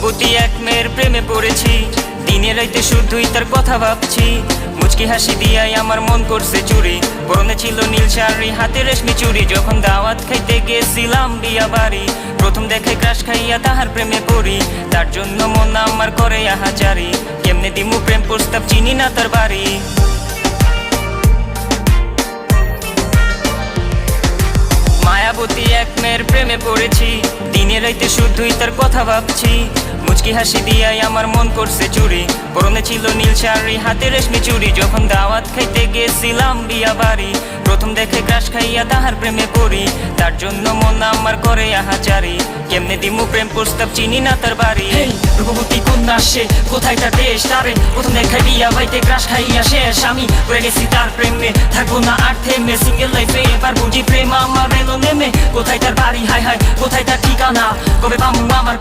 রূপবতী এক মেয়ের প্রেমে পড়েছি, দিনে রাইতে শুধুই তার কথা ভাবছি। মুচকি হাসি দিয়াই আমার মন করছে চুরি, পরনে ছিল নীল শাড়ি, হাতে রেশমি চুড়ি। যখন দাওয়াত খাইতে গেছিলাম বিয়া বাড়ি, প্রথম দেখে ক্রাশ খাইয়া তাহার প্রেমে পড়ি। তার জন্য মন আমার করে আহাজারি, কেমনে দিমু প্রেম প্রস্তাব, চিনি না তার বাড়ি। মায়াবতী এক মেয়ের প্রেমে পড়েছি, দিনে রাইতে শুধুই তার কথা ভাবছি। মুচকি হাসি দিয়াই আমার মন করছে চুরি, পরনে ছিল নীল শাড়ি, হাতে রেশমি চুড়ি। যখন দাওয়াত খাইতে গেছিলাম বিয়া বাড়ি, প্রথম দেখে ক্রাশ খাইয়া তাহার প্রেমে পড়ি। তার জন্য মন আমার করে আহাজারি, কেমনে দিমু প্রেম প্রস্তাব, চিনি না তার বাড়ি। রূপবতী কন্যা সে, কোথায় তার দেশ, তারে প্রথম দেখাই বিয়া বাড়িতে ক্রাশ খাইয়া শেষ। আমি পড়ে গেছি তার প্রেমে, থাকবো না আর থেমে। সিঙ্গেল লাইফে এবার বুঝি প্রেম আমার এলো নেমে। কোথায় তার বাড়ি, হায় হায় কোথায় তার ঠিকানা, কবে পামু আমার